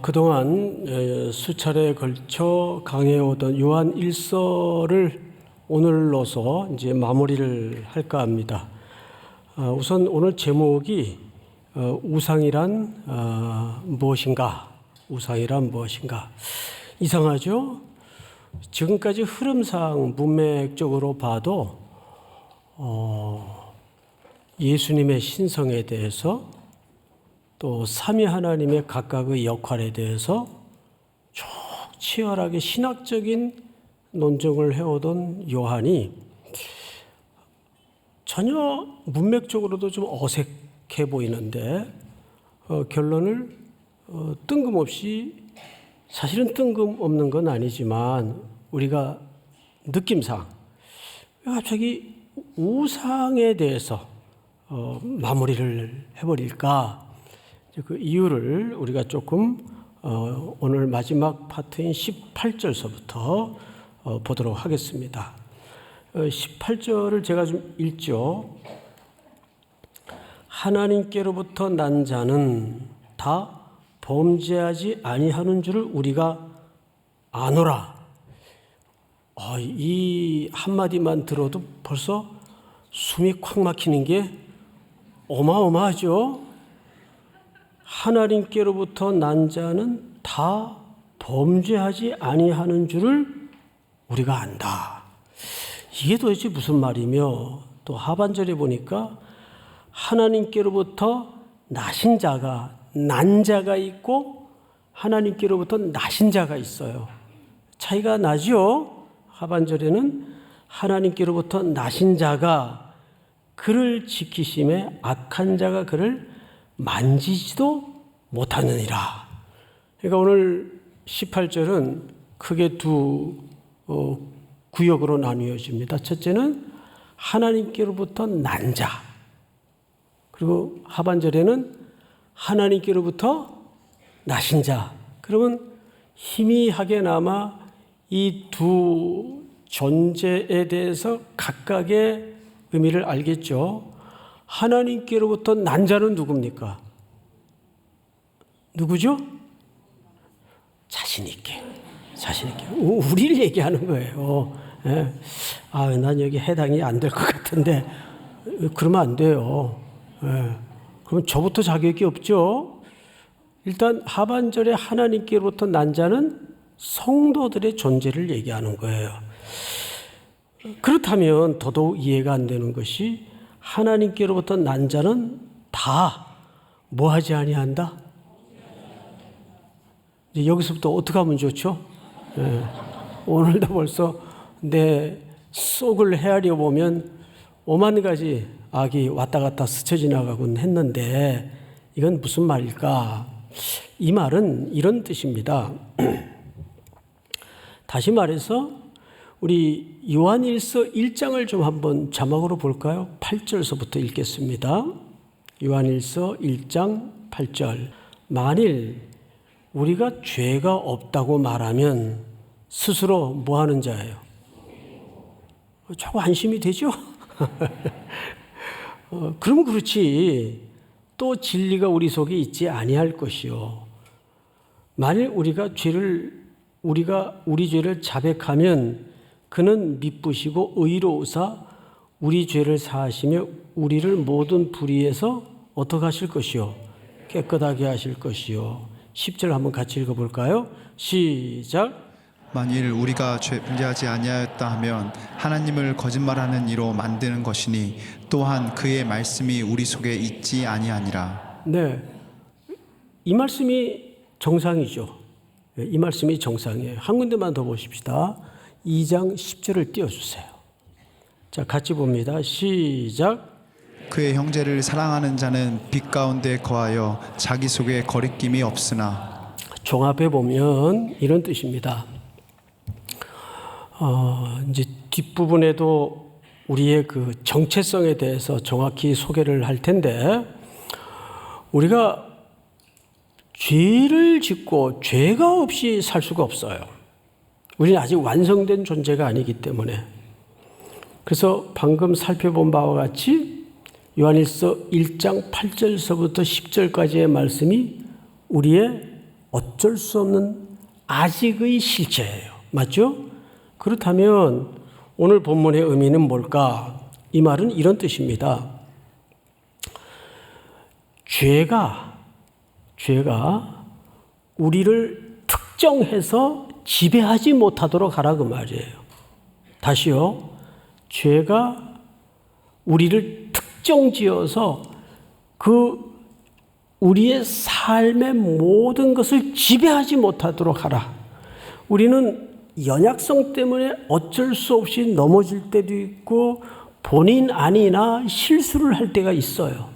그동안 수차례에 걸쳐 강해오던 요한 1서를 오늘로서 이제 마무리를 할까 합니다. 우선 오늘 제목이 우상이란 무엇인가? 우상이란 무엇인가? 이상하죠? 지금까지 흐름상 문맥적으로 봐도 예수님의 신성에 대해서 또 삼위 하나님의 각각의 역할에 대해서 쭉 치열하게 신학적인 논증을 해오던 요한이 전혀 문맥적으로도 좀 어색해 보이는데 결론을 뜬금없이, 사실은 뜬금없는 건 아니지만 우리가 느낌상 갑자기 우상에 대해서 마무리를 해버릴까? 그 이유를 우리가 조금 오늘 마지막 파트인 18절서부터 보도록 하겠습니다. 18절을 제가 좀 읽죠. 하나님께로부터 난 자는 다 범죄하지 아니하는 줄을 우리가 아노라. 이 한마디만 들어도 벌써 숨이 콱 막히는 게 어마어마하죠. 하나님께로부터 난 자는 다 범죄하지 아니하는 줄을 우리가 안다. 이게 도대체 무슨 말이며, 또 하반절에 보니까 하나님께로부터 나신 자가, 난 자가 있고 하나님께로부터 나신 자가 있어요. 차이가 나죠? 하반절에는 하나님께로부터 나신 자가 그를 지키심에 악한 자가 그를 만지지도 못하느니라. 그러니까 오늘 18절은 크게 두 구역으로 나뉘어집니다. 첫째는 하나님께로부터 난 자, 그리고 하반절에는 하나님께로부터 나신 자. 그러면 희미하게나마 이 두 존재에 대해서 각각의 의미를 알겠죠. 하나님께로부터 난 자는 누굽니까? 누구죠? 자신 있게. 우리를 얘기하는 거예요. 예. 난 여기 해당이 안 될 것 같은데 그러면 안 돼요. 예. 그럼 저부터 자격이 없죠. 일단 하반절에 하나님께로부터 난 자는 성도들의 존재를 얘기하는 거예요. 그렇다면 더더욱 이해가 안 되는 것이, 하나님께로부터 난 자는 다 뭐하지 아니한다? 이제 여기서부터 어떻게 하면 좋죠? 예. 오늘도 벌써 내 속을 헤아려 보면 오만 가지 악이 왔다 갔다 스쳐 지나가곤 했는데 이건 무슨 말일까? 이 말은 이런 뜻입니다. 다시 말해서 우리 요한일서 1장을 좀 한번 자막으로 볼까요? 8절서부터 읽겠습니다. 요한일서 1장 8절. 만일 우리가 죄가 없다고 말하면 스스로 뭐 하는 자예요? 조금 안심이 되죠? 그러면 그렇지. 또 진리가 우리 속에 있지 아니할 것이요. 만일 우리가 우리 죄를 자백하면 그는 미쁘시고 의로우사 우리 죄를 사하시며 우리를 모든 불의에서 어떻게 하실 것이요? 깨끗하게 하실 것이요. 10절 한번 같이 읽어볼까요? 시작. 만일 우리가 범죄하지 아니하였다 하면 하나님을 거짓말하는 이로 만드는 것이니 또한 그의 말씀이 우리 속에 있지 아니하니라. 네, 이 말씀이 정상이죠. 이 말씀이 정상이에요. 한 군데만 더 보십시다. 2장 10절을 띄워주세요. 자, 같이 봅니다. 시작. 그의 형제를 사랑하는 자는 빛 가운데 거하여 자기 속에 거리낌이 없으나. 종합해 보면 이런 뜻입니다. 이제 뒷부분에도 우리의 그 정체성에 대해서 정확히 소개를 할 텐데, 우리가 죄를 짓고 죄가 없이 살 수가 없어요. 우리는 아직 완성된 존재가 아니기 때문에. 그래서 방금 살펴본 바와 같이 요한일서 1장 8절서부터 10절까지의 말씀이 우리의 어쩔 수 없는 아직의 실체예요. 맞죠? 그렇다면 오늘 본문의 의미는 뭘까? 이 말은 이런 뜻입니다. 죄가 우리를 특정해서 지배하지 못하도록 하라 그 말이에요. 다시요. 죄가 우리를 특정지어서 우리의 삶의 모든 것을 지배하지 못하도록 하라. 우리는 연약성 때문에 어쩔 수 없이 넘어질 때도 있고 본인 아니나 실수를 할 때가 있어요.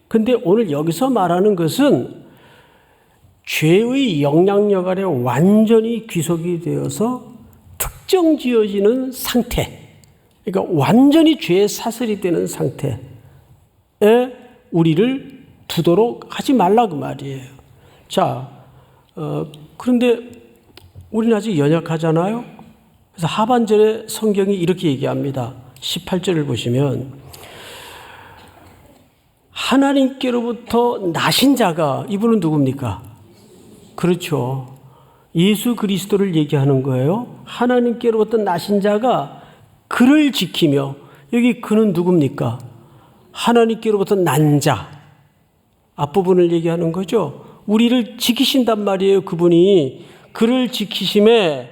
근데 오늘 여기서 말하는 것은 죄의 영향력 아래 완전히 귀속이 되어서 특정지어지는 상태, 그러니까 완전히 죄의 사슬이 되는 상태에 우리를 두도록 하지 말라 그 말이에요. 자, 그런데 우리는 아직 연약하잖아요. 그래서 하반절에 성경이 이렇게 얘기합니다. 18절을 보시면 하나님께로부터 나신 자가, 이분은 누굽니까? 그렇죠. 예수 그리스도를 얘기하는 거예요. 하나님께로부터 나신 자가 그를 지키며, 여기 그는 누굽니까? 하나님께로부터 난 자, 앞부분을 얘기하는 거죠. 우리를 지키신단 말이에요. 그분이 그를 지키심에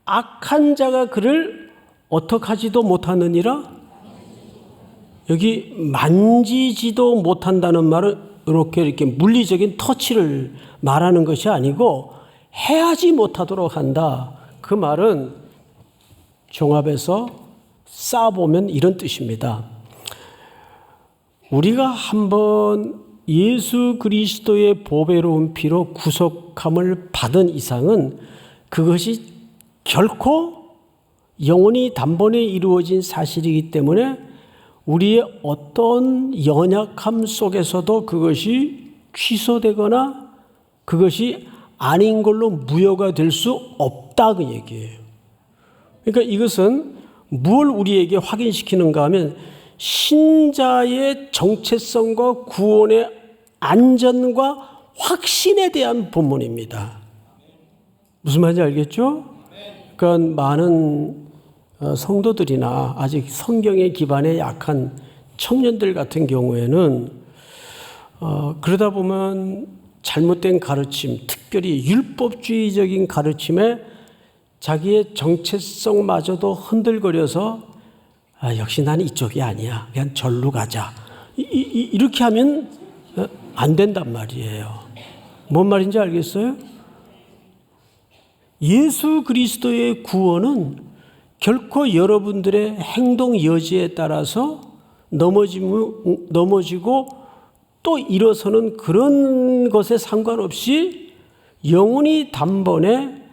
악한 자가 그를 어떡하지도 못하느니라. 여기 만지지도 못한다는 말은 이렇게 물리적인 터치를 말하는 것이 아니고 해하지 못하도록 한다. 그 말은 종합해서 쌓아보면 이런 뜻입니다. 우리가 한번 예수 그리스도의 보배로운 피로 구속함을 받은 이상은 그것이 결코 영원히 단번에 이루어진 사실이기 때문에 우리의 어떤 연약함 속에서도 그것이 취소되거나 그것이 아닌 걸로 무효가 될 수 없다 그 얘기예요. 그러니까 이것은 무엇을 우리에게 확인시키는가 하면 신자의 정체성과 구원의 안전과 확신에 대한 본문입니다. 무슨 말인지 알겠죠? 그러니까 많은 성도들이나 아직 성경의 기반에 약한 청년들 같은 경우에는 그러다 보면 잘못된 가르침, 특별히 율법주의적인 가르침에 자기의 정체성마저도 흔들거려서 역시 나는 이쪽이 아니야. 그냥 절로 가자. 이렇게 하면 안 된단 말이에요. 뭔 말인지 알겠어요? 예수 그리스도의 구원은 결코 여러분들의 행동 여지에 따라서 넘어지고 또 일어서는 그런 것에 상관없이 영원히 단번에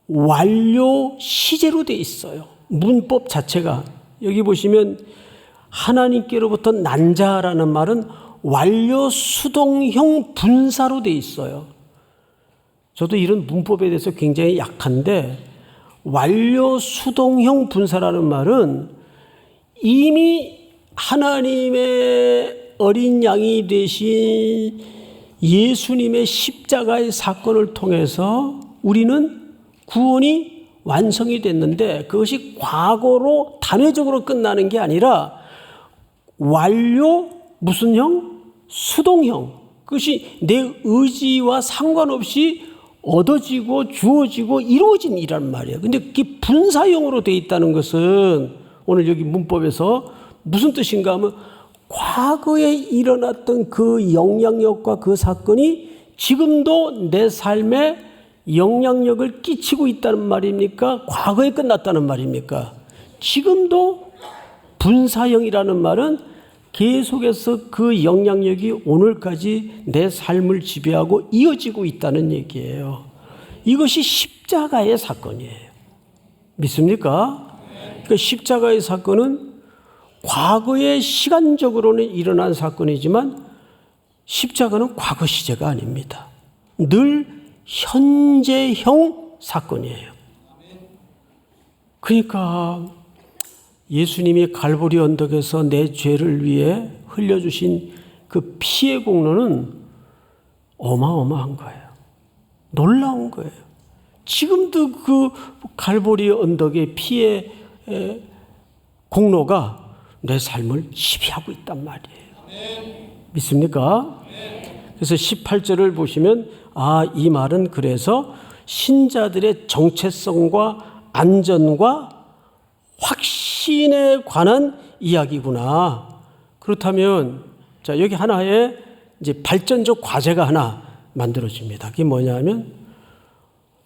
완료 시제로 돼 있어요. 문법 자체가. 여기 보시면 하나님께로부터 난 자라는 말은 완료 수동형 분사로 돼 있어요. 저도 이런 문법에 대해서 굉장히 약한데 완료 수동형 분사라는 말은 이미 하나님의 어린 양이 되신 예수님의 십자가의 사건을 통해서 우리는 구원이 완성이 됐는데 그것이 과거로 단회적으로 끝나는 게 아니라 완료 무슨 형? 수동형. 그것이 내 의지와 상관없이 얻어지고 주어지고 이루어진 일이란 말이에요. 근데 그게 분사형으로 되어 있다는 것은 오늘 여기 문법에서 무슨 뜻인가 하면 과거에 일어났던 그 영향력과 그 사건이 지금도 내 삶에 영향력을 끼치고 있다는 말입니까? 과거에 끝났다는 말입니까? 지금도 분사형이라는 말은 계속해서 그 영향력이 오늘까지 내 삶을 지배하고 이어지고 있다는 얘기예요. 이것이 십자가의 사건이에요. 믿습니까? 그러니까 십자가의 사건은 과거에 시간적으로는 일어난 사건이지만 십자가는 과거 시제가 아닙니다. 늘 현재형 사건이에요. 그러니까 예수님이 갈보리 언덕에서 내 죄를 위해 흘려주신 그 피의 공로는 어마어마한 거예요. 놀라운 거예요. 지금도 그 갈보리 언덕의 피의 공로가 내 삶을 지배하고 있단 말이에요. 믿습니까? 그래서 18절을 보시면 이 말은 그래서 신자들의 정체성과 안전과 확신에 관한 이야기구나. 그렇다면 자, 여기 하나의 이제 발전적 과제가 하나 만들어집니다. 그게 뭐냐면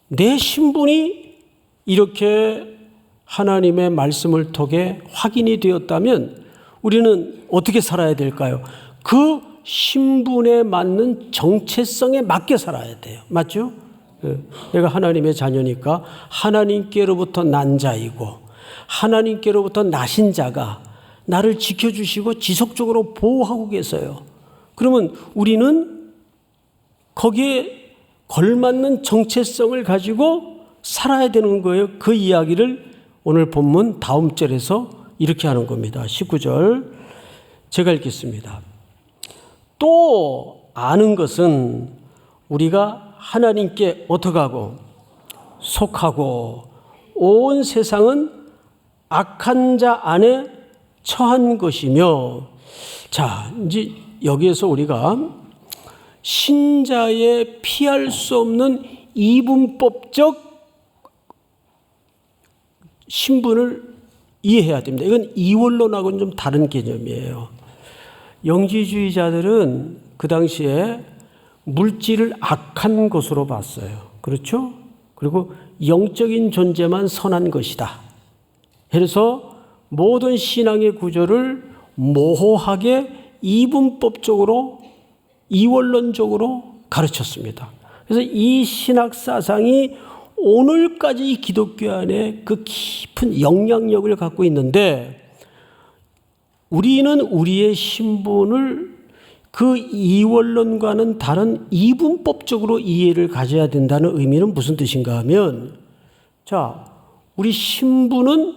내 신분이 이렇게 하나님의 말씀을 통해 확인이 되었다면 우리는 어떻게 살아야 될까요? 그 신분에 맞는 정체성에 맞게 살아야 돼요. 맞죠? 내가 하나님의 자녀니까 하나님께로부터 난 자이고 하나님께로부터 나신 자가 나를 지켜주시고 지속적으로 보호하고 계세요. 그러면 우리는 거기에 걸맞는 정체성을 가지고 살아야 되는 거예요. 그 이야기를 오늘 본문 다음 절에서 이렇게 하는 겁니다. 19절 제가 읽겠습니다. 또 아는 것은 우리가 하나님께 어떻게 하고 속하고 온 세상은 악한 자 안에 처한 것이며, 자, 이제 여기에서 우리가 신자의 피할 수 없는 이분법적 신분을 이해해야 됩니다. 이건 이원론하고는 좀 다른 개념이에요. 영지주의자들은 그 당시에 물질을 악한 것으로 봤어요. 그렇죠? 그리고 영적인 존재만 선한 것이다. 그래서 모든 신앙의 구조를 모호하게 이분법적으로 이원론적으로 가르쳤습니다. 그래서 이 신학 사상이 오늘까지 이 기독교 안에 그 깊은 영향력을 갖고 있는데, 우리는 우리의 신분을 그 이원론과는 다른 이분법적으로 이해를 가져야 된다는 의미는 무슨 뜻인가 하면, 자, 우리 신분은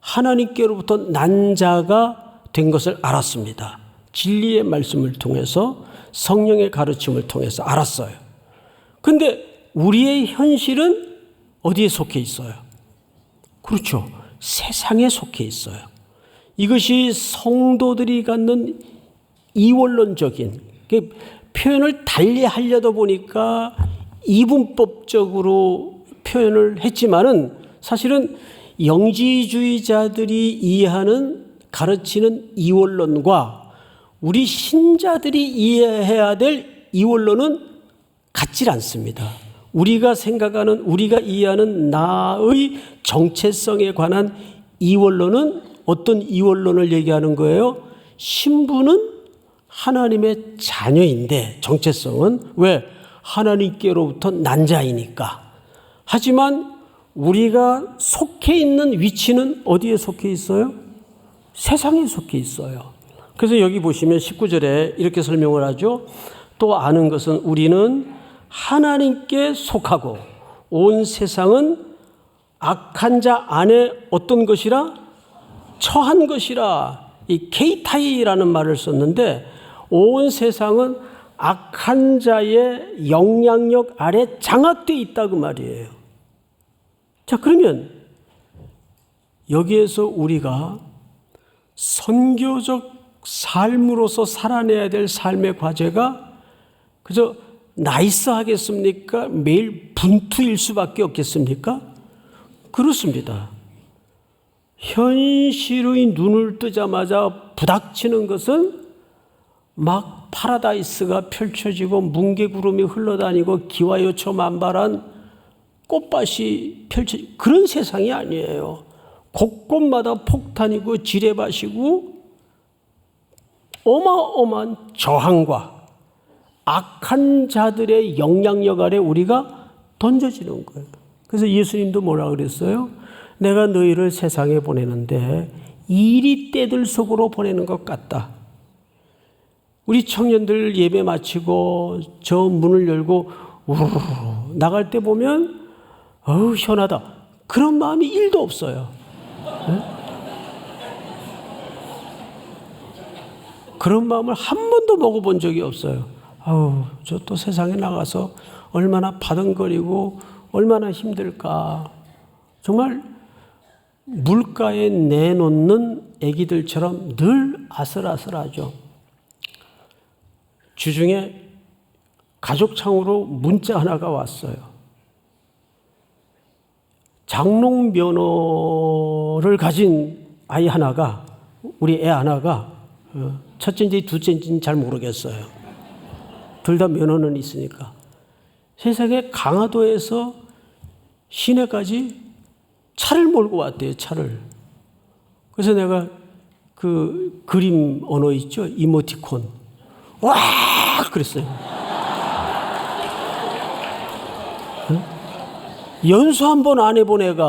하나님께로부터 난 자가 된 것을 알았습니다. 진리의 말씀을 통해서 성령의 가르침을 통해서 알았어요. 근데 우리의 현실은 어디에 속해 있어요? 그렇죠. 세상에 속해 있어요. 이것이 성도들이 갖는 이원론적인 표현을 달리 하려다 보니까 이분법적으로 표현을 했지만은 사실은 영지주의자들이 이해하는 가르치는 이원론과 우리 신자들이 이해해야 될 이원론은 같질 않습니다. 우리가 생각하는, 우리가 이해하는 나의 정체성에 관한 이원론은 어떤 이원론을 얘기하는 거예요? 신분은 하나님의 자녀인데, 정체성은 왜? 하나님께로부터 난 자이니까. 하지만 우리가 속해 있는 위치는 어디에 속해 있어요? 세상에 속해 있어요. 그래서 여기 보시면 19절에 이렇게 설명을 하죠. 또 아는 것은 우리는 하나님께 속하고 온 세상은 악한 자 안에 어떤 것이라? 처한 것이라. 이 케이타이라는 말을 썼는데, 온 세상은 악한 자의 영향력 아래 장악되어 있다 그 말이에요. 자, 그러면 여기에서 우리가 선교적 삶으로서 살아내야 될 삶의 과제가 그저 나이스 하겠습니까? 매일 분투일 수밖에 없겠습니까? 그렇습니다. 현실의 눈을 뜨자마자 부닥치는 것은 막 파라다이스가 펼쳐지고 뭉게구름이 흘러다니고 기와요초 만발한 꽃밭이 펼쳐지고 그런 세상이 아니에요. 곳곳마다 폭탄이고 지뢰밭이고 어마어마한 저항과 악한 자들의 영향력 아래 우리가 던져지는 거예요. 그래서 예수님도 뭐라 그랬어요? 내가 너희를 세상에 보내는데 이리 떼들 속으로 보내는 것 같다. 우리 청년들 예배 마치고 저 문을 열고 우르르 나갈 때 보면 어우 시원하다. 그런 마음이 1도 없어요. 네? 그런 마음을 한 번도 먹어본 적이 없어요. 아우, 저 또 세상에 나가서 얼마나 바등거리고 얼마나 힘들까. 정말 물가에 내놓는 애기들처럼 늘 아슬아슬하죠. 주중에 가족창으로 문자 하나가 왔어요. 장롱 면허를 가진 아이 하나가, 우리 애 하나가, 첫째인지 둘째인지는 잘 모르겠어요. 둘 다 면허는 있으니까. 세상에 강화도에서 시내까지 차를 몰고 왔대요, 차를. 그래서 내가 그 그림 언어 있죠? 이모티콘. 와! 그랬어요. 연수 한 번 안 해본 애가,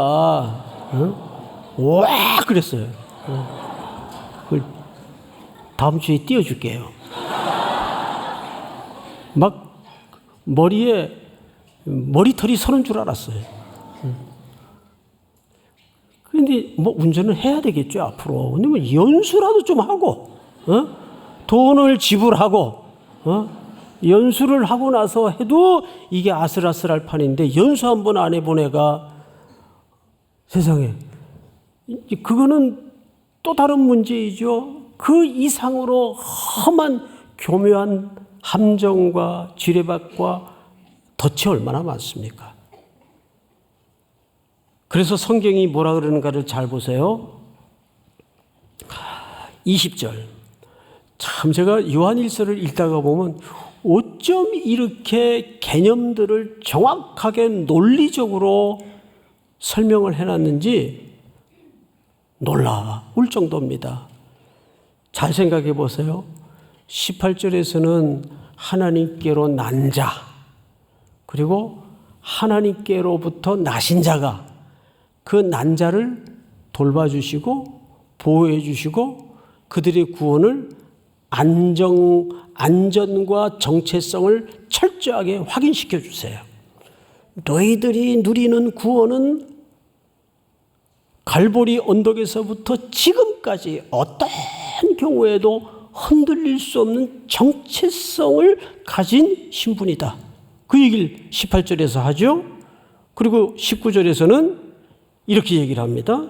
와! 그랬어요. 그걸 다음 주에 띄워줄게요. 막 머리에 머리털이 서는 줄 알았어요. 그런데 뭐 운전을 해야 되겠죠, 앞으로. 근데 뭐 연수라도 좀 하고, 돈을 지불하고, 연수를 하고 나서 해도 이게 아슬아슬할 판인데, 연수 한 번 안 해본 애가 세상에, 그거는 또 다른 문제이죠. 그 이상으로 험한 교묘한 함정과 지뢰밭과 덫이 얼마나 많습니까? 그래서 성경이 뭐라 그러는가를 잘 보세요. 20절. 참 제가 요한일서를 읽다가 보면 어쩜 이렇게 개념들을 정확하게 논리적으로 설명을 해놨는지 놀라울 정도입니다. 잘 생각해 보세요. 18절에서는 하나님께로 난 자, 그리고 하나님께로부터 나신 자가 그 난 자를 돌봐주시고 보호해 주시고 그들의 구원을 안전과 정체성을 철저하게 확인시켜 주세요. 너희들이 누리는 구원은 갈보리 언덕에서부터 지금까지 어떤 경우에도 흔들릴 수 없는 정체성을 가진 신분이다. 그 얘기를 18절에서 하죠. 그리고 19절에서는 이렇게 얘기를 합니다.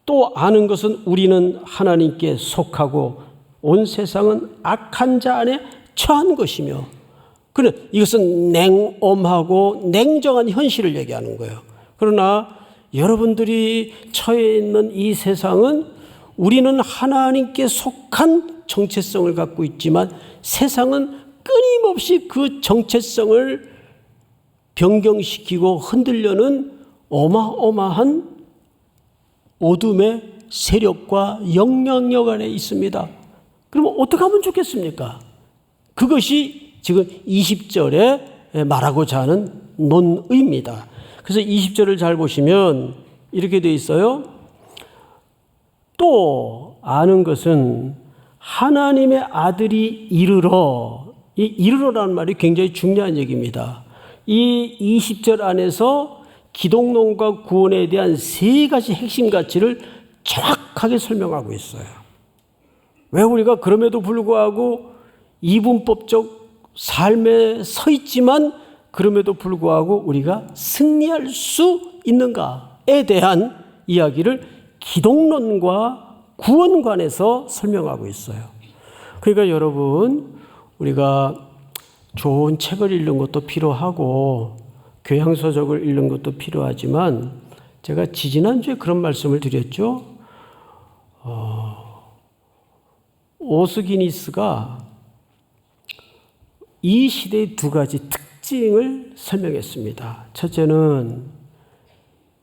또 아는 것은 우리는 하나님께 속하고 온 세상은 악한 자 안에 처한 것이며, 그래 이것은 냉엄하고 냉정한 현실을 얘기하는 거예요. 그러나 여러분들이 처해 있는 이 세상은 우리는 하나님께 속한 정체성을 갖고 있지만 세상은 끊임없이 그 정체성을 변경시키고 흔들려는 어마어마한 어둠의 세력과 영향력 안에 있습니다. 그러면 어떻게 하면 좋겠습니까? 그것이 지금 20절에 말하고자 하는 논의입니다. 그래서 20절을 잘 보시면 이렇게 되어 있어요. 또 아는 것은 하나님의 아들이 이르러, 이 이르러라는 말이 굉장히 중요한 얘기입니다. 이 20절 안에서 기독론과 구원에 대한 세 가지 핵심 가치를 정확하게 설명하고 있어요. 왜 우리가 그럼에도 불구하고 이분법적 삶에 서 있지만 그럼에도 불구하고 우리가 승리할 수 있는가에 대한 이야기를 기독론과 구원관에서 설명하고 있어요. 그러니까 여러분, 우리가 좋은 책을 읽는 것도 필요하고 교양서적을 읽는 것도 필요하지만 제가 지지난주에 그런 말씀을 드렸죠. 오스기니스가 이 시대의 두 가지 특징을 설명했습니다. 첫째는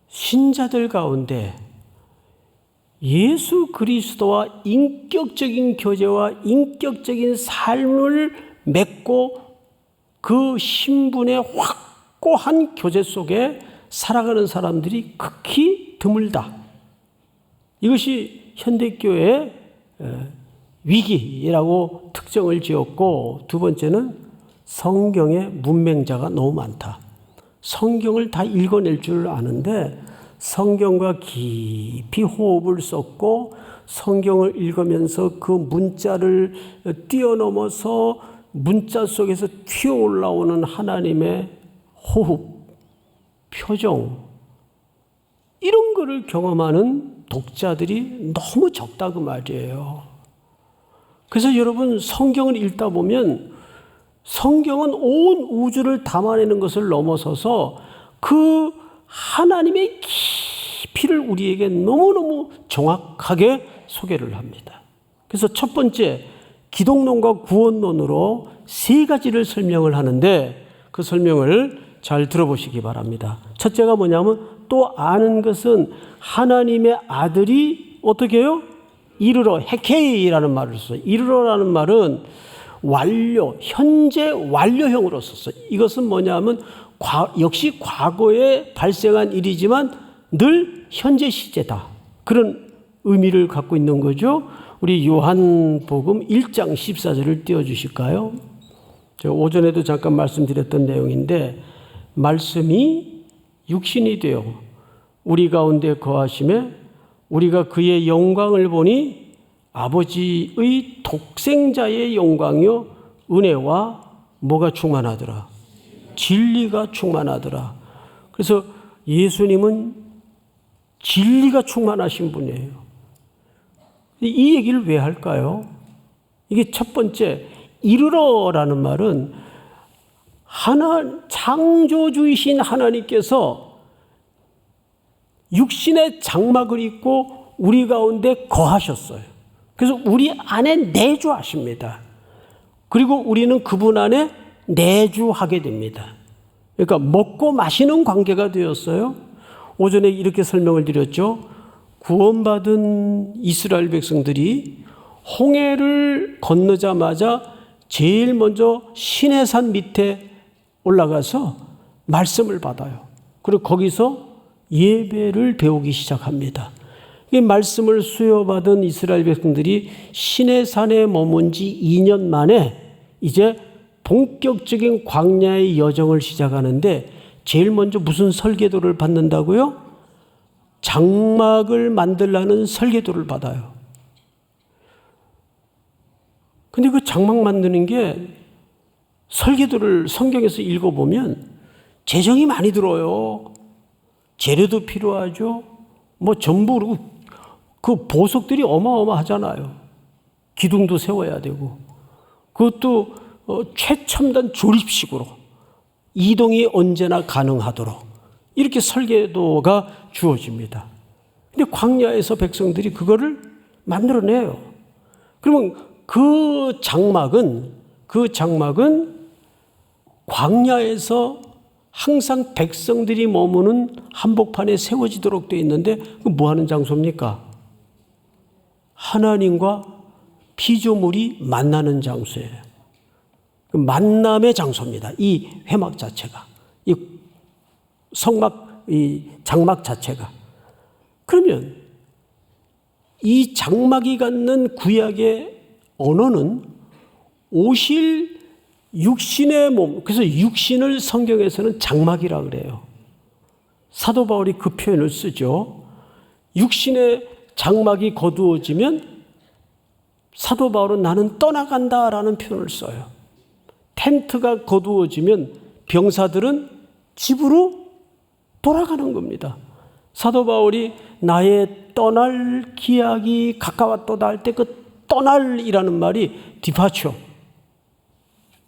신자들 가운데 예수 그리스도와 인격적인 교제와 인격적인 삶을 맺고 그 신분의 확고한 교제 속에 살아가는 사람들이 극히 드물다. 이것이 현대교회의 위기라고 특정을 지었고, 두 번째는 성경의 문맹자가 너무 많다. 성경을 다 읽어낼 줄 아는데 성경과 깊이 호흡을 쏟고 성경을 읽으면서 그 문자를 뛰어넘어서 문자 속에서 튀어 올라오는 하나님의 호흡, 표정 이런 거를 경험하는 독자들이 너무 적다 그 말이에요. 그래서 여러분 성경을 읽다 보면 성경은 온 우주를 담아내는 것을 넘어서서 그 하나님의 깊이를 우리에게 너무너무 정확하게 소개를 합니다. 그래서 첫 번째 기독론과 구원론으로 세 가지를 설명을 하는데 그 설명을 잘 들어보시기 바랍니다. 첫째가 뭐냐면 또 아는 것은 하나님의 아들이 어떻게 해요? 이르러 헤케이라는 말을 써요. 이르러라는 말은 완료, 현재 완료형으로 썼어요. 이것은 뭐냐면 역시 과거에 발생한 일이지만 늘 현재 시제다. 그런 의미를 갖고 있는 거죠. 우리 요한복음 1장 14절을 띄워주실까요? 제가 오전에도 잠깐 말씀드렸던 내용인데 말씀이 육신이 되어 우리 가운데 거하심에 우리가 그의 영광을 보니 아버지의 독생자의 영광이요 은혜와 뭐가 충만하더라? 진리가 충만하더라. 그래서 예수님은 진리가 충만하신 분이에요. 이 얘기를 왜 할까요? 이게 첫 번째 이르러라는 말은 창조주이신 하나님께서 육신의 장막을 입고 우리 가운데 거하셨어요. 그래서 우리 안에 내주하십니다. 그리고 우리는 그분 안에 내주하게 됩니다. 그러니까 먹고 마시는 관계가 되었어요. 오전에 이렇게 설명을 드렸죠. 구원받은 이스라엘 백성들이 홍해를 건너자마자 제일 먼저 시내산 밑에 올라가서 말씀을 받아요. 그리고 거기서 예배를 배우기 시작합니다. 이 말씀을 수여받은 이스라엘 백성들이 시내산에 머문 지 2년 만에 이제 본격적인 광야의 여정을 시작하는데 제일 먼저 무슨 설계도를 받는다고요? 장막을 만들라는 설계도를 받아요. 근데 그 장막 만드는 게 설계도를 성경에서 읽어보면 재정이 많이 들어요. 재료도 필요하죠. 뭐 전부 그 보석들이 어마어마하잖아요. 기둥도 세워야 되고 그것도 최첨단 조립식으로 이동이 언제나 가능하도록 이렇게 설계도가 주어집니다. 근데 광야에서 백성들이 그거를 만들어내요. 그러면 그 장막은 광야에서 항상 백성들이 머무는 한복판에 세워지도록 되어 있는데 그 뭐 하는 장소입니까? 하나님과 피조물이 만나는 장소예요. 그 만남의 장소입니다. 이 회막 자체가, 이 성막, 이 장막 자체가. 그러면 이 장막이 갖는 구약의 언어는 오실 육신의 몸, 그래서 육신을 성경에서는 장막이라 그래요. 사도 바울이 그 표현을 쓰죠. 육신의 장막이 거두어지면 사도 바울은 나는 떠나간다라는 표현을 써요. 텐트가 거두어지면 병사들은 집으로 돌아가는 겁니다. 사도 바울이 나의 떠날 기약이 가까웠도다 할 때 그 떠날이라는 말이 디파처.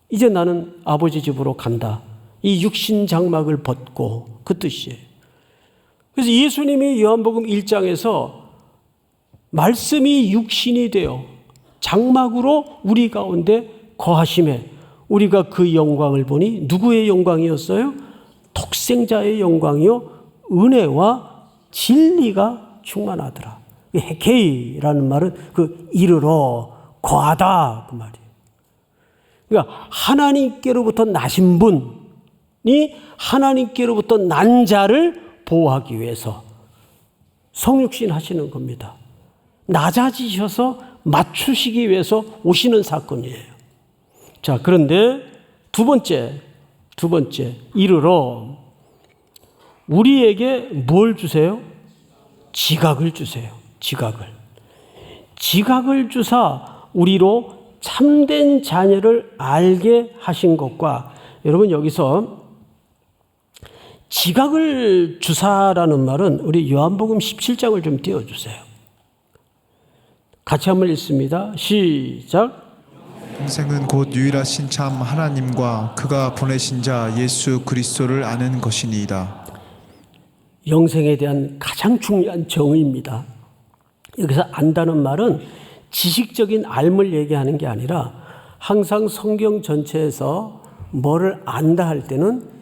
이제 나는 아버지 집으로 간다. 이 육신 장막을 벗고 그 뜻이에요. 그래서 예수님이 요한복음 1장에서 말씀이 육신이 되어 장막으로 우리 가운데 거하심에 우리가 그 영광을 보니 누구의 영광이었어요? 독생자의 영광이요 은혜와 진리가 충만하더라. 헤케이라는 말은 그 이르러 거하다 그 말이에요. 그러니까 하나님께로부터 나신 분이 하나님께로부터 난 자를 보호하기 위해서 성육신 하시는 겁니다. 낮아지셔서 맞추시기 위해서 오시는 사건이에요. 자, 그런데 두 번째 이르러 우리에게 뭘 주세요? 지각을 주세요. 지각을 주사 우리로 참된 자녀를 알게 하신 것과 여러분 여기서 지각을 주사라는 말은 우리 요한복음 17장을 좀 띄워주세요. 같이 한번 읽습니다. 시작. 평생은 곧 유일하신 참 하나님과 그가 보내신 자 예수 그리스도를 아는 것이니이다. 영생에 대한 가장 중요한 정의입니다. 여기서 안다는 말은 지식적인 알을 얘기하는 게 아니라 항상 성경 전체에서 뭐를 안다 할 때는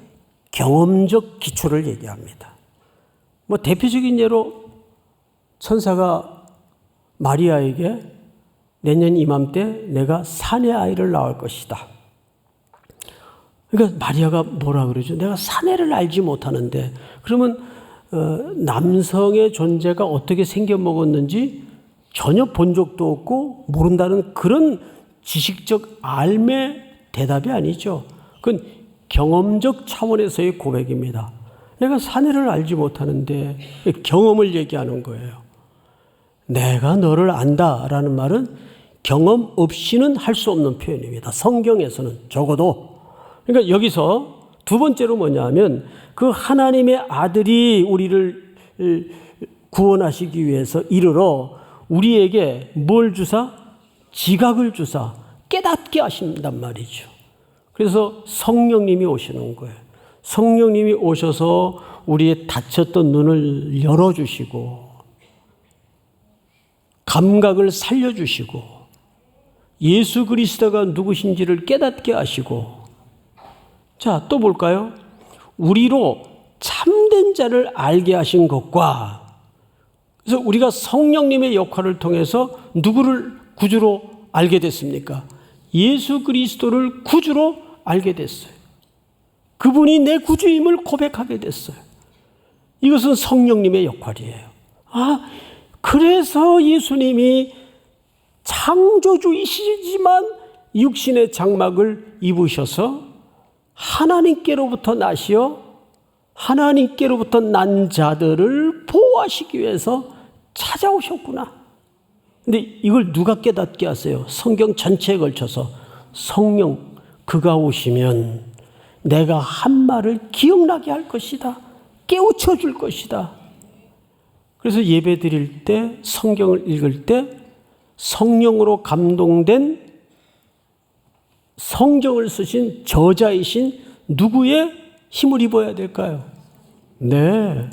경험적 기초를 얘기합니다. 뭐 대표적인 예로 천사가 마리아에게 내년 이맘때 내가 사내 아이를 낳을 것이다. 그러니까 마리아가 뭐라 그러죠? 내가 사내를 알지 못하는데, 그러면 남성의 존재가 어떻게 생겨먹었는지 전혀 본 적도 없고 모른다는 그런 지식적 알의 대답이 아니죠. 그건 경험적 차원에서의 고백입니다. 내가 사내를 알지 못하는데 경험을 얘기하는 거예요. 내가 너를 안다라는 말은 경험 없이는 할 수 없는 표현입니다. 성경에서는 적어도. 그러니까 여기서 두 번째로 뭐냐면 그 하나님의 아들이 우리를 구원하시기 위해서 이르러 우리에게 뭘 주사? 지각을 주사 깨닫게 하신단 말이죠. 그래서 성령님이 오시는 거예요. 성령님이 오셔서 우리의 닫혔던 눈을 열어주시고 감각을 살려주시고 예수 그리스도가 누구신지를 깨닫게 하시고, 자, 또 볼까요? 우리로 참된 자를 알게 하신 것과, 그래서 우리가 성령님의 역할을 통해서 누구를 구주로 알게 됐습니까? 예수 그리스도를 구주로 알게 됐어요. 그분이 내 구주임을 고백하게 됐어요. 이것은 성령님의 역할이에요. 그래서 예수님이 창조주이시지만 육신의 장막을 입으셔서 하나님께로부터 나시어 하나님께로부터 난 자들을 보호하시기 위해서 찾아오셨구나. 근데 이걸 누가 깨닫게 하세요? 성경 전체에 걸쳐서 성령, 그가 오시면 내가 한 말을 기억나게 할 것이다. 깨우쳐 줄 것이다. 그래서 예배 드릴 때, 성경을 읽을 때 성령으로 감동된 성경을 쓰신 저자이신 누구의 힘을 입어야 될까요? 네.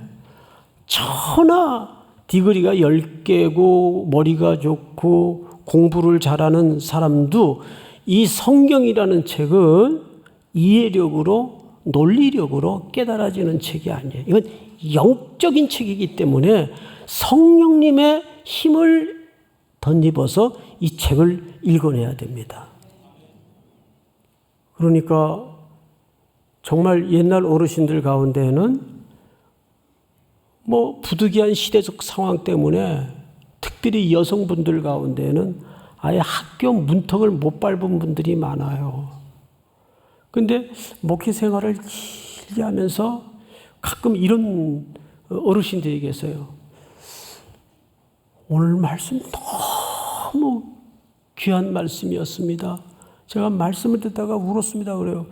천하 디그리가 10개고 머리가 좋고 공부를 잘하는 사람도 이 성경이라는 책은 이해력으로 논리력으로 깨달아지는 책이 아니에요. 이건 영적인 책이기 때문에 성령님의 힘을 덧입어서 이 책을 읽어내야 됩니다. 그러니까 정말 옛날 어르신들 가운데에는 뭐 부득이한 시대적 상황 때문에 특별히 여성분들 가운데에는 아예 학교 문턱을 못 밟은 분들이 많아요. 근데 목회 생활을 길게 하면서 가끔 이런 어르신들이 계세요. 오늘 말씀 너무 귀한 말씀이었습니다. 제가 말씀을 듣다가 울었습니다. 그래요.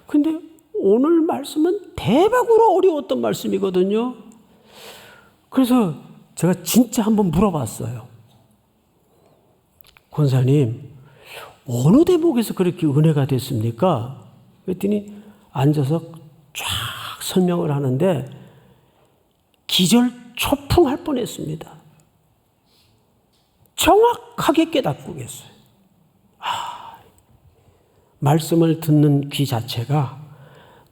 근데 오늘 말씀은 대박으로 어려웠던 말씀이거든요. 그래서 제가 진짜 한번 물어봤어요. 권사님, 어느 대목에서 그렇게 은혜가 됐습니까? 그랬더니 앉아서 쫙 설명을 하는데 기절초풍할 뻔했습니다. 정확하게 깨닫고 계세요. 말씀을 듣는 귀 자체가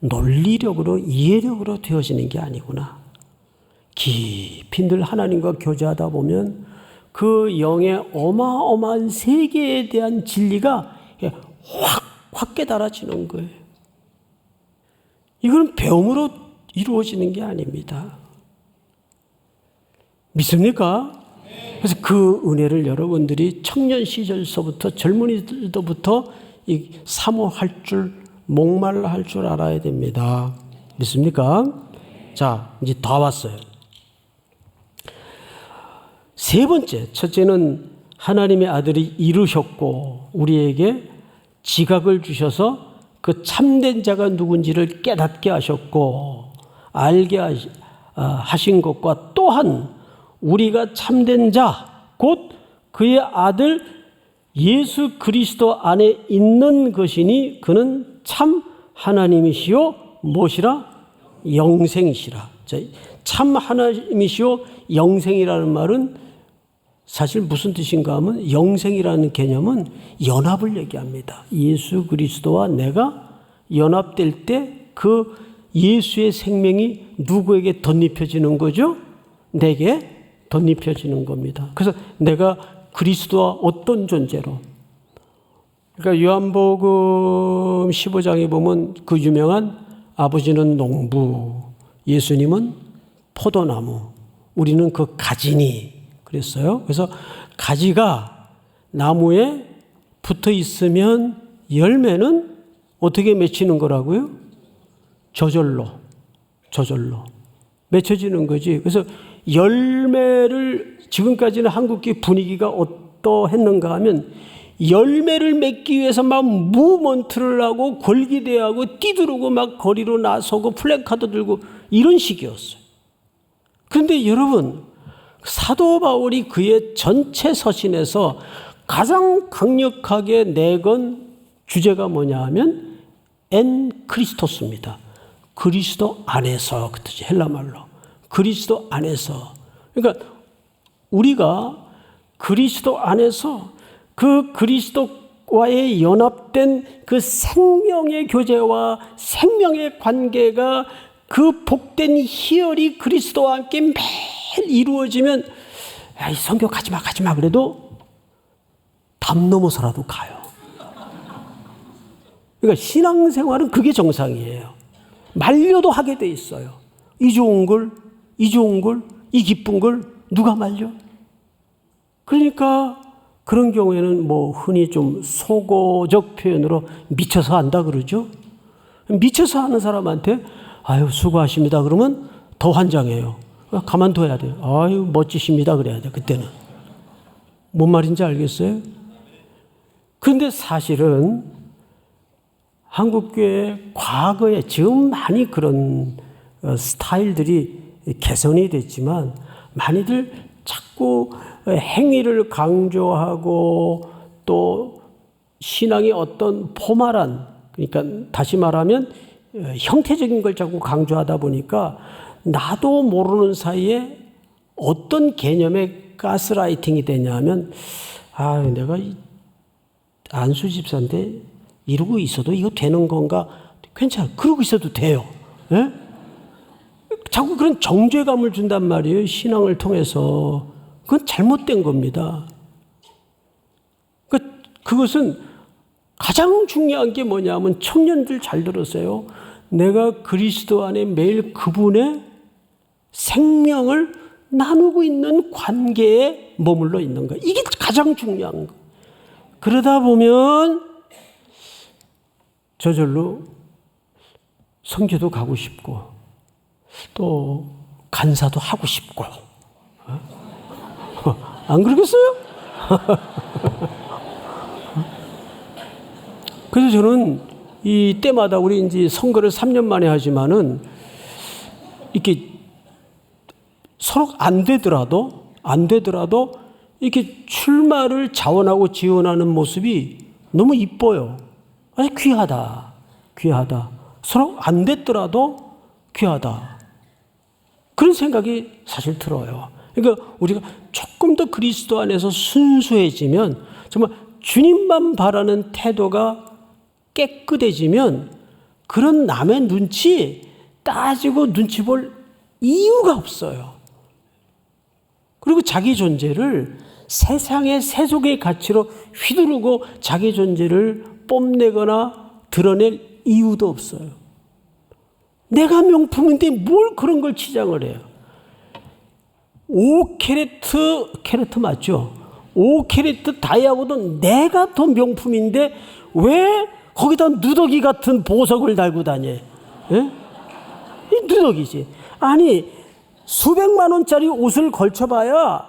논리력으로 이해력으로 되어지는 게 아니구나. 깊이 늘 하나님과 교제하다 보면 그 영의 어마어마한 세계에 대한 진리가 확 깨달아지는 거예요. 이건 배움으로 이루어지는 게 아닙니다. 믿습니까? 그래서 그 은혜를 여러분들이 청년 시절서부터 젊은이들부터 사모할 줄, 목말라 할 줄 알아야 됩니다. 믿습니까? 자, 이제 다 왔어요. 세 번째, 첫째는 하나님의 아들이 이루셨고 우리에게 지각을 주셔서 그 참된 자가 누군지를 깨닫게 하셨고, 알게 하신 것과 또한 우리가 참된 자, 곧 그의 아들 예수 그리스도 안에 있는 것이니 그는 참 하나님이시요 무엇이라? 영생이시라. 참 하나님이시요 영생이라는 말은 사실 무슨 뜻인가 하면 영생이라는 개념은 연합을 얘기합니다. 예수 그리스도와 내가 연합될 때 그 예수의 생명이 누구에게 덧입혀지는 거죠? 내게 덧입혀지는 겁니다. 그래서 내가 그리스도와 어떤 존재로, 그러니까 요한복음 15장에 보면 그 유명한 아버지는 농부, 예수님은 포도나무, 우리는 그 가지니 그랬어요. 그래서 가지가 나무에 붙어 있으면 열매는 어떻게 맺히는 거라고요? 저절로 맺혀지는 거지. 그래서 열매를, 지금까지는 한국교 분위기가 어떠했는가 하면 열매를 맺기 위해서 막 무먼트를 하고 골기대하고 뛰두르고 막 거리로 나서고 플래카드 들고 이런 식이었어요. 그런데 여러분, 사도 바울이 그의 전체 서신에서 가장 강력하게 내건 주제가 뭐냐 하면 엔 크리스토스입니다. 그리스도 안에서, 그 뜻이 헬라말로 그리스도 안에서. 그러니까 우리가 그리스도 안에서 그 그리스도와의 연합된 그 생명의 교제와 생명의 관계가 그 복된 희열이 그리스도와 함께 매일 이루어지면, 야, 이 선교 가지마 그래도 담 넘어서라도 가요. 그러니까 신앙생활은 그게 정상이에요. 말려도 하게 돼 있어요. 이 좋은 걸, 이 기쁜 걸 누가 말려? 그러니까 그런 경우에는 뭐 흔히 좀 속어적 표현으로 미쳐서 한다 그러죠. 미쳐서 하는 사람한테 아유 수고하십니다 그러면 더 환장해요. 가만둬야 돼요. 아유 멋지십니다 그래야 돼. 그때는 뭔 말인지 알겠어요? 그런데 사실은 한국교회 과거에 지금 많이 그런 스타일들이 개선이 됐지만 많이들 자꾸 행위를 강조하고 또 신앙의 어떤 포멀한, 그러니까 다시 말하면 형태적인 걸 자꾸 강조하다 보니까 나도 모르는 사이에 어떤 개념의 가스라이팅이 되냐면, 아, 내가 안수 집사인데 이러고 있어도 이거 되는 건가? 괜찮아. 그러고 있어도 돼요. 예? 자꾸 그런 정죄감을 준단 말이에요. 신앙을 통해서. 그건 잘못된 겁니다. 그것은 가장 중요한 게 뭐냐면 청년들 잘 들으세요. 내가 그리스도 안에 매일 그분의 생명을 나누고 있는 관계에 머물러 있는 거. 이게 가장 중요한 거. 그러다 보면 저절로 선교도 가고 싶고 또 간사도 하고 싶고 안 그러겠어요? 그래서 저는 이 때마다 우리 이제 선거를 3년 만에 하지만은 이렇게 서로 안 되더라도 이렇게 출마를 자원하고 지원하는 모습이 너무 이뻐요. 아주 귀하다. 서로 안 됐더라도 귀하다. 그런 생각이 사실 들어요. 그러니까 우리가 조금 더 그리스도 안에서 순수해지면, 정말 주님만 바라는 태도가 깨끗해지면 그런 남의 눈치 따지고 눈치 볼 이유가 없어요. 그리고 자기 존재를 세상의 세속의 가치로 휘두르고 자기 존재를 뽐내거나 드러낼 이유도 없어요. 내가 명품인데 뭘 그런 걸 치장을 해요. 5캐레트 맞죠? 5캐레트 다이아보다 내가 더 명품인데 왜 거기다 누더기 같은 보석을 달고 다녀? 예? 이 누더기지. 아니 수백만 원짜리 옷을 걸쳐봐야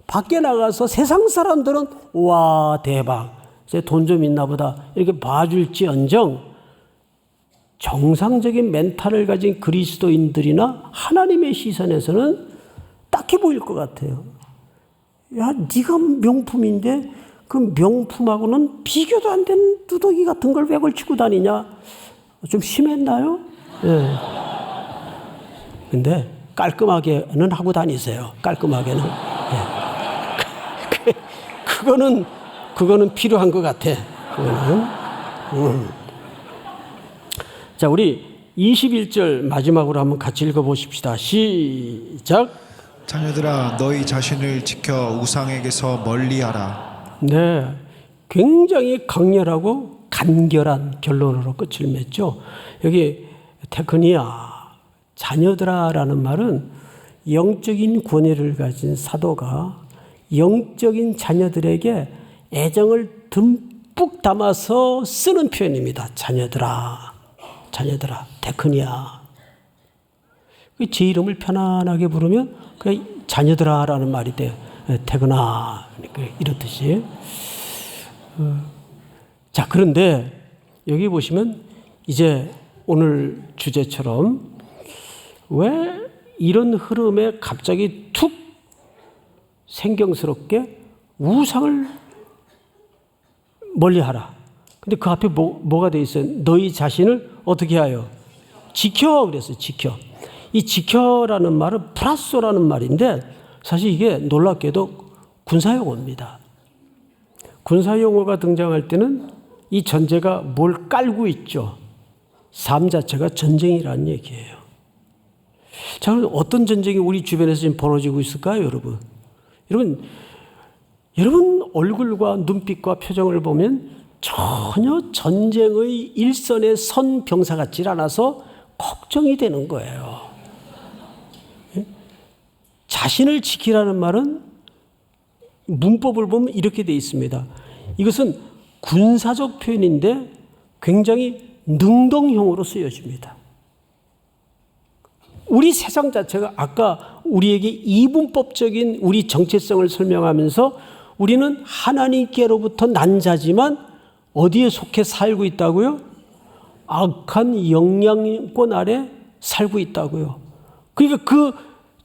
밖에 나가서 세상 사람들은 와 대박, 쟤 돈 좀 있나 보다 이렇게 봐줄지언정 정상적인 멘탈을 가진 그리스도인들이나 하나님의 시선에서는 딱히 보일 것 같아요. 야, 네가 명품인데 그 명품하고는 비교도 안 되는 누더기 같은 걸 왜 걸치고 다니냐? 좀 심했나요? 예. 근데 깔끔하게는 하고 다니세요. 깔끔하게는. 예. 그거는 필요한 것 같아. 그거는. 자, 우리 21절 마지막으로 한번 같이 읽어보십시다. 시작. 자녀들아 너희 자신을 지켜 우상에게서 멀리하라. 네, 굉장히 강렬하고 간결한 결론으로 끝을 맺죠. 여기 테크니아, 자녀들아라는 말은 영적인 권위를 가진 사도가 영적인 자녀들에게 애정을 듬뿍 담아서 쓰는 표현입니다. 자녀들아, 테크니아. 제 이름을 편안하게 부르면 그냥 자녀들아라는 말이 돼요. 태근아, 이렇듯이. 자, 그런데 여기 보시면 이제 오늘 주제처럼 왜 이런 흐름에 갑자기 툭 생경스럽게 우상을 멀리하라. 근데 그 앞에 뭐가 돼 있어요? 너희 자신을 어떻게 하여? 지켜. 그랬어요. 지켜. 이 지켜라는 말은 프라소라는 말인데 사실 이게 놀랍게도 군사용어입니다. 군사용어가 등장할 때는 이 전제가 뭘 깔고 있죠. 삶 자체가 전쟁이라는 얘기예요. 자, 그럼 어떤 전쟁이 우리 주변에서 지금 벌어지고 있을까요, 여러분? 여러분 얼굴과 눈빛과 표정을 보면 전혀 전쟁의 일선에 선 병사 같지 않아서 걱정이 되는 거예요. 자신을 지키라는 말은 문법을 보면 이렇게 되어 있습니다. 이것은 군사적 표현인데 굉장히 능동형으로 쓰여집니다. 우리 세상 자체가 아까 우리에게 이분법적인 우리 정체성을 설명하면서 우리는 하나님께로부터 난 자지만 어디에 속해 살고 있다고요? 악한 영향권 아래 살고 있다고요. 그러니까 그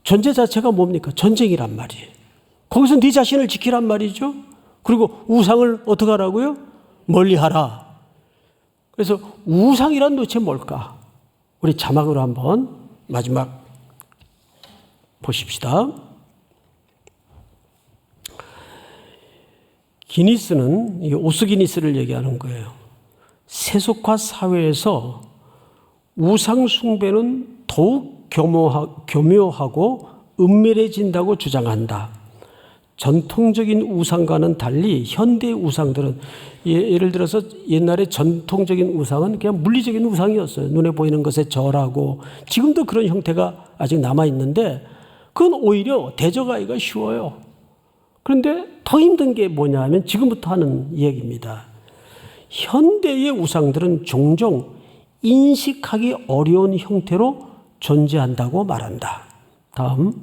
존재 자체가 뭡니까? 전쟁이란 말이에요. 거기서 네 자신을 지키란 말이죠. 그리고 우상을 어떻게 하라고요? 멀리하라. 그래서 우상이란 도대체 뭘까? 우리 자막으로 한번 마지막 보십시다. 기니스는 이게 오스기니스를 얘기하는 거예요. 세속화 사회에서 우상 숭배는 더욱 교묘하고 은밀해진다고 주장한다. 전통적인 우상과는 달리 현대의 우상들은 예를 들어서 옛날에 전통적인 우상은 그냥 물리적인 우상이었어요. 눈에 보이는 것에 절하고 지금도 그런 형태가 아직 남아있는데 그건 오히려 대적하기가 쉬워요. 그런데 더 힘든 게 뭐냐 하면 지금부터 하는 얘기입니다. 현대의 우상들은 종종 인식하기 어려운 형태로 존재한다고 말한다. 다음,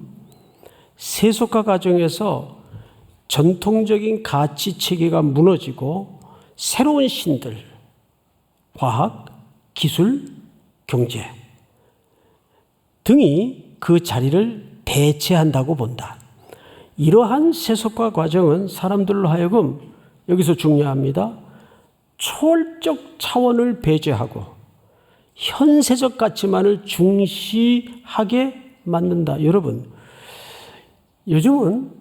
세속화 과정에서 전통적인 가치 체계가 무너지고 새로운 신들, 과학, 기술, 경제 등이 그 자리를 대체한다고 본다. 이러한 세속화 과정은 사람들로 하여금 여기서 중요합니다. 초월적 차원을 배제하고 현세적 가치만을 중시하게 만든다. 여러분, 요즘은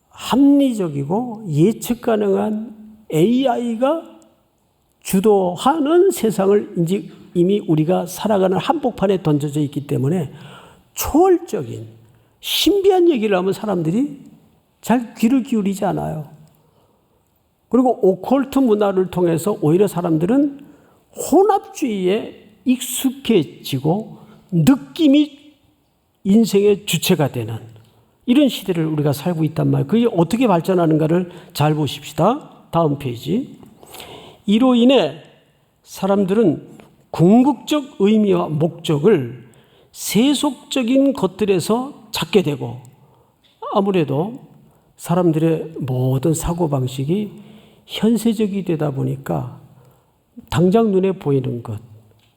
합리적이고 예측 가능한 AI가 주도하는 세상을 이제 이미 우리가 살아가는 한복판에 던져져 있기 때문에 초월적인 신비한 얘기를 하면 사람들이 잘 귀를 기울이지 않아요. 그리고 오컬트 문화를 통해서 오히려 사람들은 혼합주의에 익숙해지고 느낌이 인생의 주체가 되는 이런 시대를 우리가 살고 있단 말이에요. 그게 어떻게 발전하는가를 잘 보십시다. 다음 페이지. 이로 인해 사람들은 궁극적 의미와 목적을 세속적인 것들에서 찾게 되고 아무래도 사람들의 모든 사고방식이 현세적이 되다 보니까 당장 눈에 보이는 것,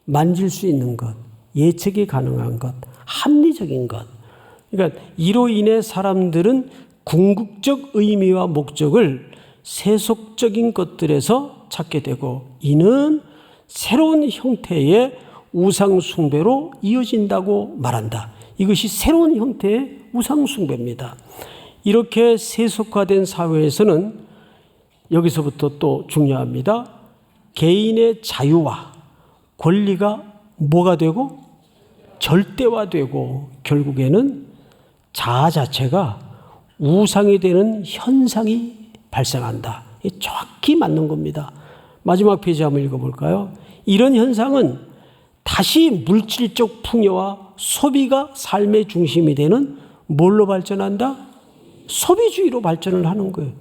만질 수 있는 것, 예측이 가능한 것, 합리적인 것. 그러니까 이로 인해 사람들은 궁극적 의미와 목적을 세속적인 것들에서 찾게 되고, 이는 새로운 형태의 우상 숭배로 이어진다고 말한다. 이것이 새로운 형태의 우상 숭배입니다. 이렇게 세속화된 사회에서는 여기서부터 또 중요합니다. 개인의 자유와 권리가 뭐가 되고 절대화되고 결국에는 자아 자체가 우상이 되는 현상이 발생한다. 이게 정확히 맞는 겁니다. 마지막 페이지 한번 읽어볼까요? 이런 현상은 다시 물질적 풍요와 소비가 삶의 중심이 되는 뭘로 발전한다? 소비주의로 발전을 하는 거예요.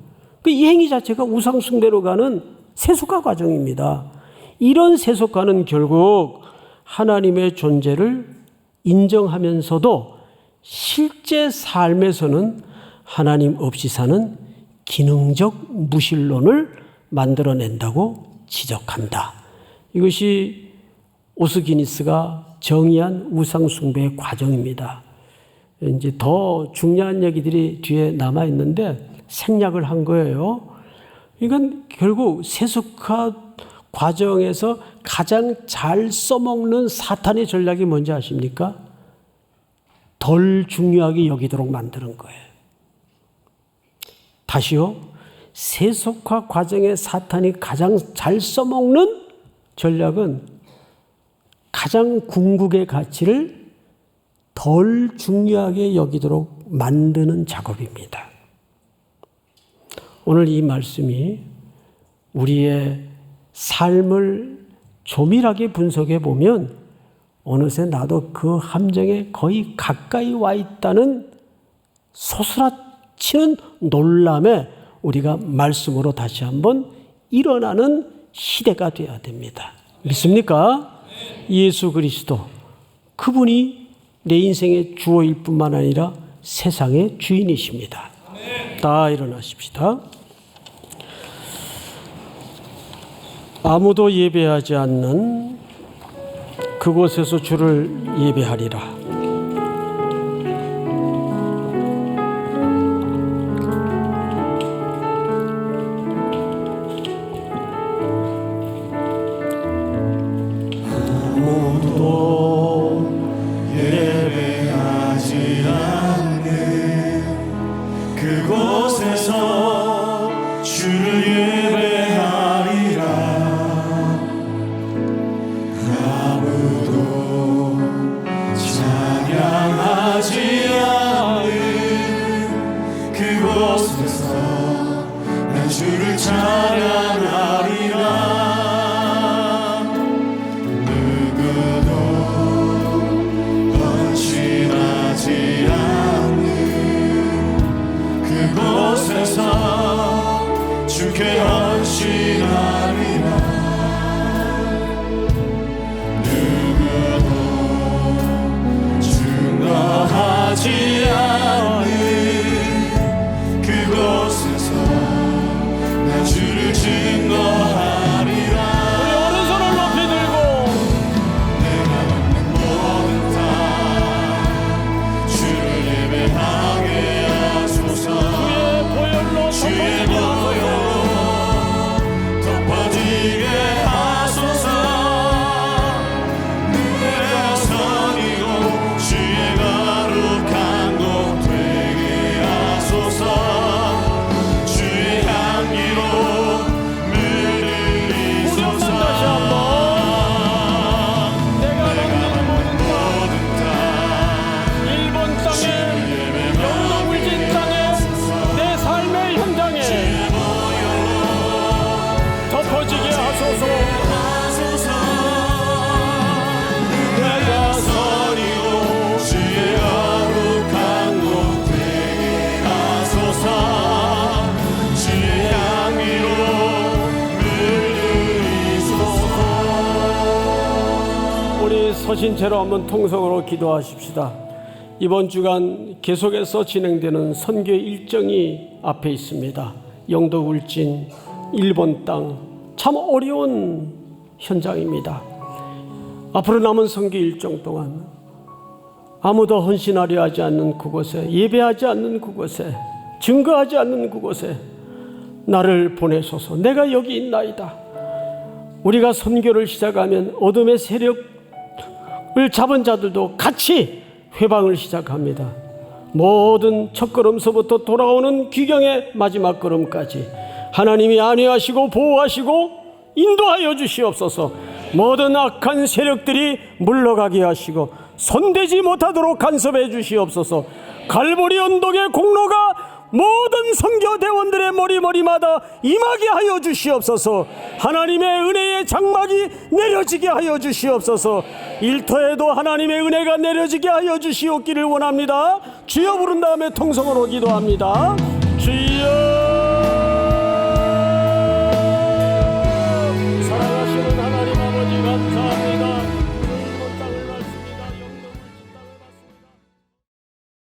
이 행위 자체가 우상 숭배로 가는 세속화 과정입니다. 이런 세속화는 결국 하나님의 존재를 인정하면서도 실제 삶에서는 하나님 없이 사는 기능적 무신론을 만들어낸다고 지적한다. 이것이 오스기니스가 정의한 우상 숭배의 과정입니다. 이제 더 중요한 얘기들이 뒤에 남아 있는데 생략을 한 거예요. 이건 결국 세속화 과정에서 가장 잘 써먹는 사탄의 전략이 뭔지 아십니까? 덜 중요하게 여기도록 만드는 거예요. 다시요. 세속화 과정에 사탄이 가장 잘 써먹는 전략은 가장 궁극의 가치를 덜 중요하게 여기도록 만드는 작업입니다. 오늘 이 말씀이 우리의 삶을 조밀하게 분석해 보면 어느새 나도 그 함정에 거의 가까이 와 있다는 소스라치는 놀람에 우리가 말씀으로 다시 한번 일어나는 시대가 되어야 됩니다. 믿습니까? 예수 그리스도 그분이 내 인생의 주어일 뿐만 아니라 세상의 주인이십니다. 다 일어나십시다. 아무도 예배하지 않는 그곳에서 주를 예배하리라. 아무도 예배하지 않는 그곳에서 주를 예배하리라. 아무도 찬양하지 않는 그곳에서 난 주를 찬양하리라. 그곳에서 주께 헌신하리라. 누구도 증거하지 않는 그곳에서 난 주를 증거하리라. 우리 오른손을 높이 들고 내가 받는 모든 땅 주를 예배하게 하소서. 주의 보혈로 덮어지게 하소서. 내가 선이고 주의 거룩한 곳 되게 하소서. 주의 향기로 물들이소서. 다시 한번 내가 받는 모든 땅 일본 땅에 영동 울진 땅에 내 삶의 현장에 덮어지게 하소서. 내가 선이고 주의 거룩한 곳 되게 하소서. 주의 향기로 물들이소서. 우리 서신 채로 한번 통성으로 기도하십시다. 이번 주간 계속해서 진행되는 선교 일정이 앞에 있습니다. 영도 울진 일본 땅 참 어려운 현장입니다. 앞으로 남은 선교 일정 동안 아무도 헌신하려 하지 않는 그곳에, 예배하지 않는 그곳에, 증거하지 않는 그곳에 나를 보내소서. 내가 여기 있나이다. 우리가 선교를 시작하면 어둠의 세력을 잡은 자들도 같이 회방을 시작합니다. 모든 첫걸음서부터 돌아오는 귀경의 마지막 걸음까지 하나님이 안위하시고 보호하시고 인도하여 주시옵소서. 모든 악한 세력들이 물러가게 하시고 손대지 못하도록 간섭해 주시옵소서. 갈보리 언덕의 공로가 모든 선교대원들의 머리마다 임하게 하여 주시옵소서. 하나님의 은혜의 장막이 내려지게 하여 주시옵소서. 일터에도 하나님의 은혜가 내려지게 하여 주시옵기를 원합니다. 주여 부른 다음에 통성으로 기도합니다. 주여